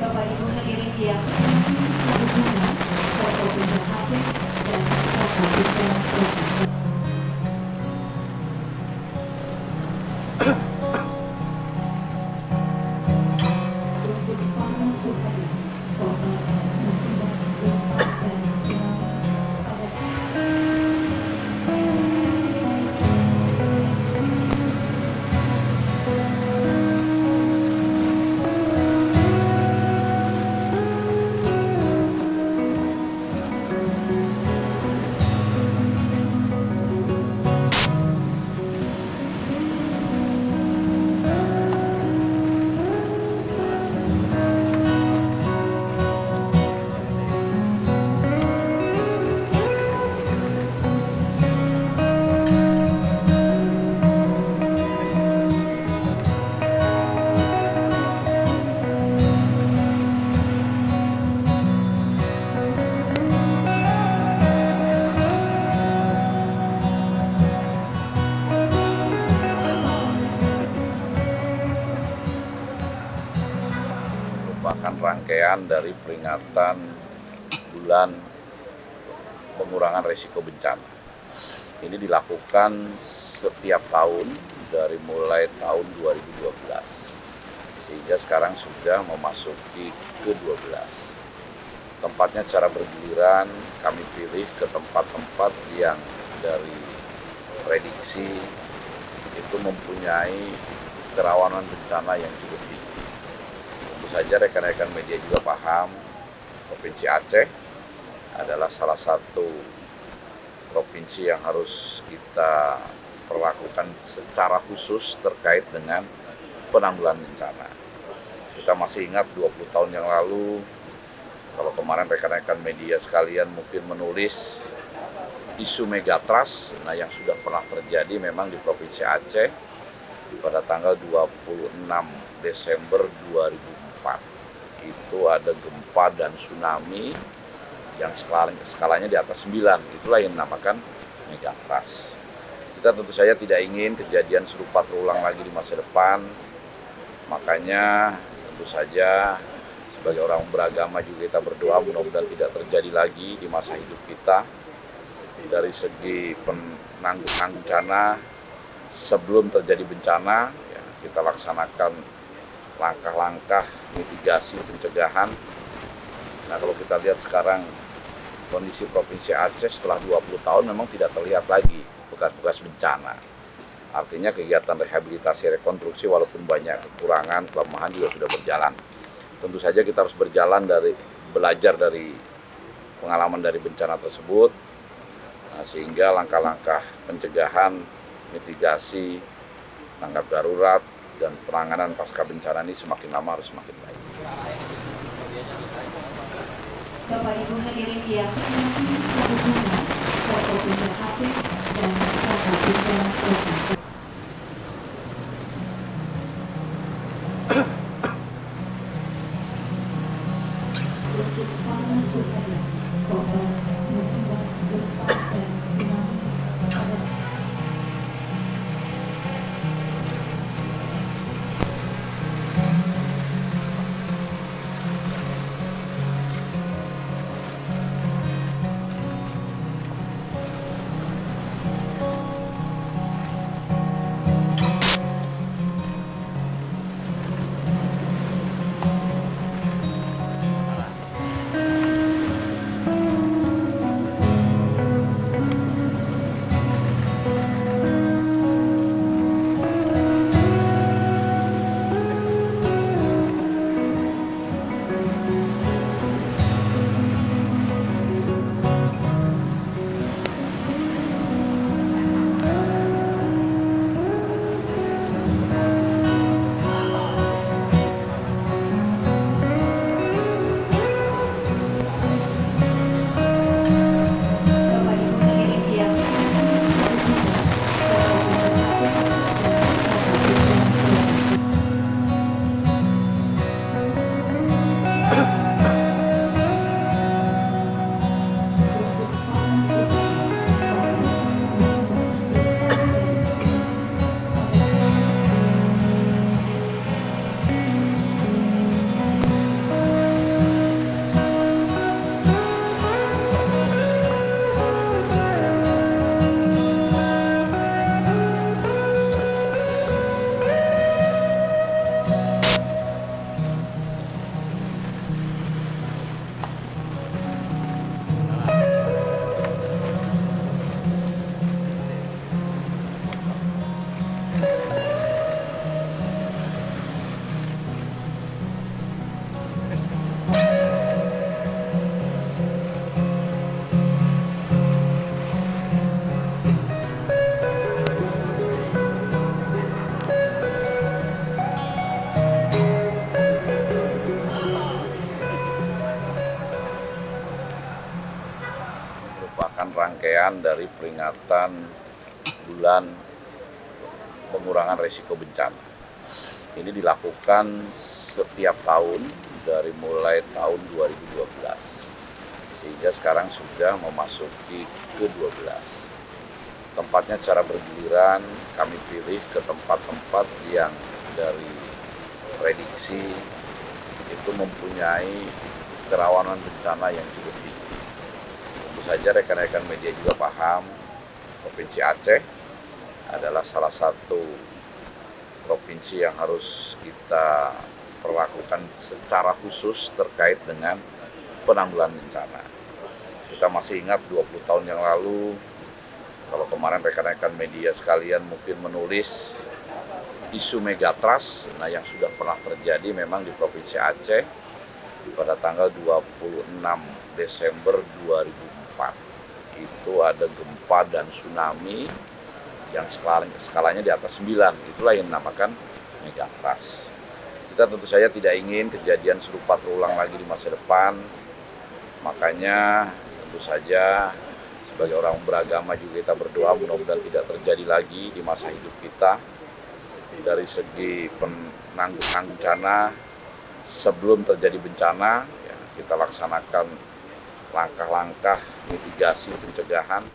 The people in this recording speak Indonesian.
Bapak Ibu hadirin yang berhubungan, Forkopimda Aceh dan Forkopimda Provinsi. Untuk para suhadi, korban musibah gempa dan tsunami pada merupakan rangkaian dari peringatan bulan pengurangan risiko bencana. Ini dilakukan setiap tahun dari mulai tahun 2012, sehingga sekarang sudah memasuki ke-12. Tempatnya secara bergiliran kami pilih ke tempat-tempat yang dari prediksi itu mempunyai kerawanan bencana yang cukup tinggi. Tentu saja rekan-rekan media juga paham, Provinsi Aceh adalah salah satu provinsi yang harus kita perlakukan secara khusus terkait dengan penanggulangan bencana. Kita masih ingat 20 tahun yang lalu, kalau kemarin rekan-rekan media sekalian mungkin menulis isu megatrust, nah yang sudah pernah terjadi memang di Provinsi Aceh pada tanggal 26 Desember 2004. Itu ada gempa dan tsunami yang skalanya di atas 9, itulah yang dinamakan megatrust. Kita tentu saja tidak ingin kejadian serupa terulang lagi di masa depan, makanya tentu saja sebagai orang beragama juga kita berdoa mudah-mudahan tidak terjadi lagi di masa hidup kita. Dari segi penanggulangan bencana, sebelum terjadi bencana, ya, kita laksanakan langkah-langkah mitigasi pencegahan. Nah, kalau kita lihat sekarang kondisi Provinsi Aceh setelah 20 tahun memang tidak terlihat lagi bekas-bekas bencana. Artinya kegiatan rehabilitasi rekonstruksi walaupun banyak kekurangan, kelemahan juga sudah berjalan. Tentu saja kita harus belajar dari pengalaman dari bencana tersebut, sehingga langkah-langkah pencegahan, mitigasi, tanggap darurat, dan penanganan pasca bencana ini semakin lama harus semakin baik. Bapak Ibu hadirin yang berhubungan, Forkopimda Aceh dan Forkopimda Provinsi. Untuk para suhadi, korban musibah gempa dan tsunami pada rangkaian dari peringatan bulan pengurangan risiko bencana. Ini dilakukan setiap tahun dari mulai tahun 2012, sehingga sekarang sudah memasuki ke-12. Tempatnya secara bergiliran kami pilih ke tempat-tempat yang dari prediksi itu mempunyai kerawanan bencana yang cukup tinggi. Tentu saja rekan-rekan media juga paham, Provinsi Aceh adalah salah satu provinsi yang harus kita perlakukan secara khusus terkait dengan penanggulangan bencana. Kita masih ingat 20 tahun yang lalu, kalau kemarin rekan-rekan media sekalian mungkin menulis isu megatrust, yang sudah pernah terjadi memang di Provinsi Aceh pada tanggal 26 Desember 2004. Itu ada gempa dan tsunami yang skalanya di atas 9, itulah yang dinamakan megatrust. Kita tentu saja tidak ingin kejadian serupa terulang lagi di masa depan, makanya tentu saja sebagai orang beragama juga kita berdoa mudah-mudahan tidak terjadi lagi di masa hidup kita. Dari segi penanggulangan bencana, sebelum terjadi bencana, ya, kita laksanakan langkah-langkah mitigasi pencegahan